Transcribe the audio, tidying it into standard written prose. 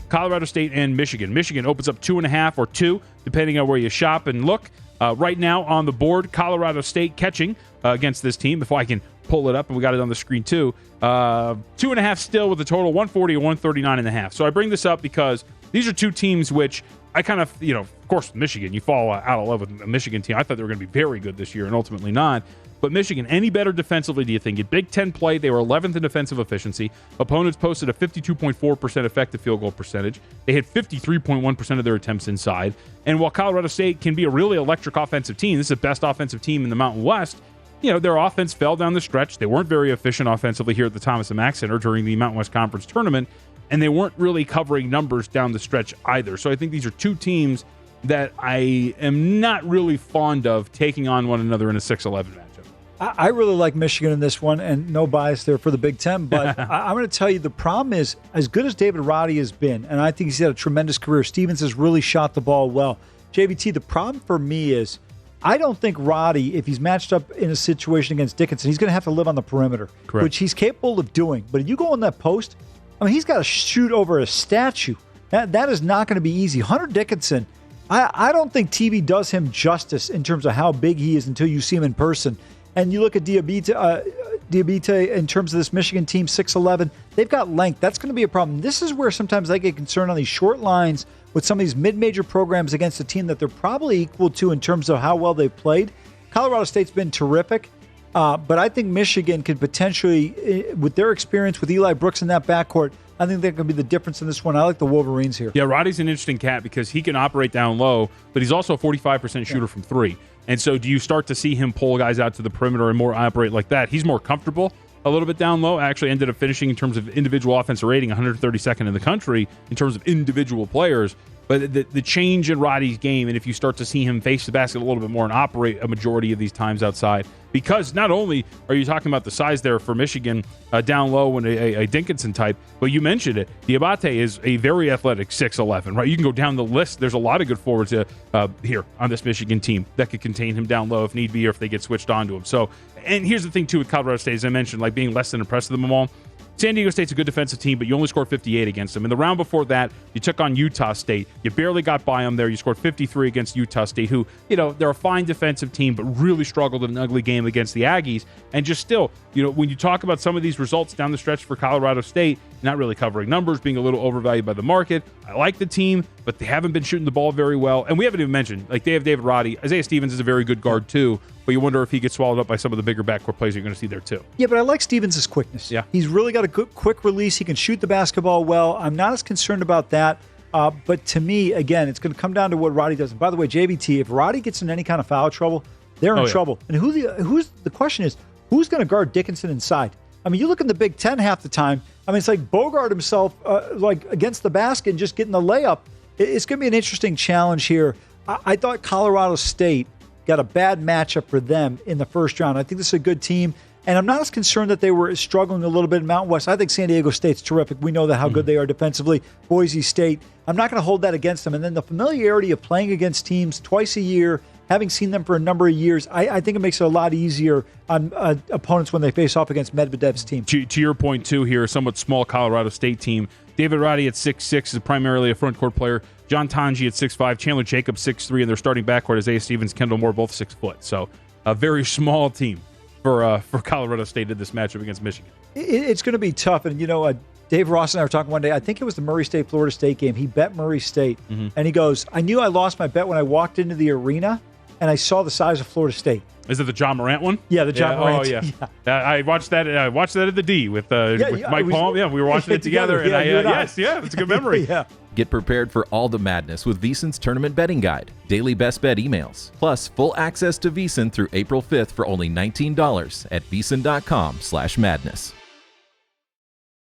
Colorado State and Michigan. Michigan opens up 2.5 or 2, depending on where you shop and look. Right now on the board, Colorado State catching against this team. If I can pull it up, and we got it on the screen too. 2.5 still with a total 140 or 139.5. So I bring this up because these are two teams which I kind of, of course, Michigan, you fall out of love with a Michigan team. I thought they were going to be very good this year, and ultimately not. But Michigan, any better defensively, do you think? In Big Ten play, they were 11th in defensive efficiency. Opponents posted a 52.4% effective field goal percentage. They hit 53.1% of their attempts inside. And while Colorado State can be a really electric offensive team, this is the best offensive team in the Mountain West, their offense fell down the stretch. They weren't very efficient offensively here at the Thomas & Mack Center during the Mountain West Conference tournament, and they weren't really covering numbers down the stretch either. So I think these are two teams that I am not really fond of taking on one another in a 6-11 matchup. I really like Michigan in this one, and no bias there for the Big Ten, but I'm going to tell you the problem is, as good as David Roddy has been, and I think he's had a tremendous career, Stevens has really shot the ball well. JVT, the problem for me is I don't think Roddy, if he's matched up in a situation against Dickinson, he's going to have to live on the perimeter, Correct. Which he's capable of doing. But if you go in that post, he's got to shoot over a statue. That is not going to be easy. Hunter Dickinson, I don't think TV does him justice in terms of how big he is until you see him in person. And you look at Diabite in terms of this Michigan team, 6'11", they've got length. That's going to be a problem. This is where sometimes I get concerned on these short lines with some of these mid-major programs against a team that they're probably equal to in terms of how well they've played. Colorado State's been terrific, but I think Michigan could potentially, with their experience with Eli Brooks in that backcourt, I think that could be the difference in this one. I like the Wolverines here. Yeah, Roddy's an interesting cat because he can operate down low, but he's also a 45% shooter from three. And so do you start to see him pull guys out to the perimeter and more operate like that? He's more comfortable a little bit down low. Actually ended up finishing in terms of individual offensive rating 132nd in the country in terms of individual players. But the change in Roddy's game, and if you start to see him face the basket a little bit more and operate a majority of these times outside, because not only are you talking about the size there for Michigan down low and a Dickinson type, but you mentioned it, Diabate is a very athletic 6'11", right? You can go down the list. There's a lot of good forwards here on this Michigan team that could contain him down low if need be or if they get switched onto him. So, and here's the thing, too, with Colorado State, as I mentioned, like being less than impressed with them all. San Diego State's a good defensive team, but you only scored 58 against them. In the round before that, you took on Utah State. You barely got by them there. You scored 53 against Utah State, who, they're a fine defensive team, but really struggled in an ugly game against the Aggies. And just still, when you talk about some of these results down the stretch for Colorado State, not really covering numbers, being a little overvalued by the market. I like the team, but they haven't been shooting the ball very well. And we haven't even mentioned, they have David Roddy. Isaiah Stevens is a very good guard, too. But you wonder if he gets swallowed up by some of the bigger backcourt plays you're going to see there, too. Yeah, but I like Stevens' quickness. Yeah. He's really got a good, quick release. He can shoot the basketball well. I'm not as concerned about that. But to me, again, it's going to come down to what Roddy does. And by the way, JVT, if Roddy gets in any kind of foul trouble, they're in trouble. And the question is, who's going to guard Dickinson inside? You look in the Big Ten half the time. It's like Bogart himself, against the basket and just getting the layup. It's going to be an interesting challenge here. I thought Colorado State got a bad matchup for them in the first round. I think this is a good team, and I'm not as concerned that they were struggling a little bit in Mountain West. I think San Diego State's terrific. We know that how good they are defensively. Boise State, I'm not going to hold that against them. And then the familiarity of playing against teams twice a year, having seen them for a number of years, I think it makes it a lot easier on opponents when they face off against Medvedev's team. To your point, too, here, a somewhat small Colorado State team. David Roddy at 6'6" is primarily a front court player. John Tanji at 6'5", Chandler Jacobs 6'3", and their starting backcourt is Isaiah Stevens, Kendall Moore, both 6 foot. So a very small team for Colorado State in this matchup against Michigan. It's going to be tough. And, Dave Ross and I were talking one day, I think it was the Murray State-Florida State game. He bet Murray State, and he goes, I knew I lost my bet when I walked into the arena, and I saw the size of Florida State. Is it the John Morant one? Yeah, the John Morant. Oh, yeah. I watched that. I watched that at the D with Mike Palm. Yeah, we were watching it together. And it's a good memory. Yeah. Get prepared for all the madness with VSiN's tournament betting guide, daily best bet emails, plus full access to VSiN through April 5th for only $19 at VSiN.com/madness.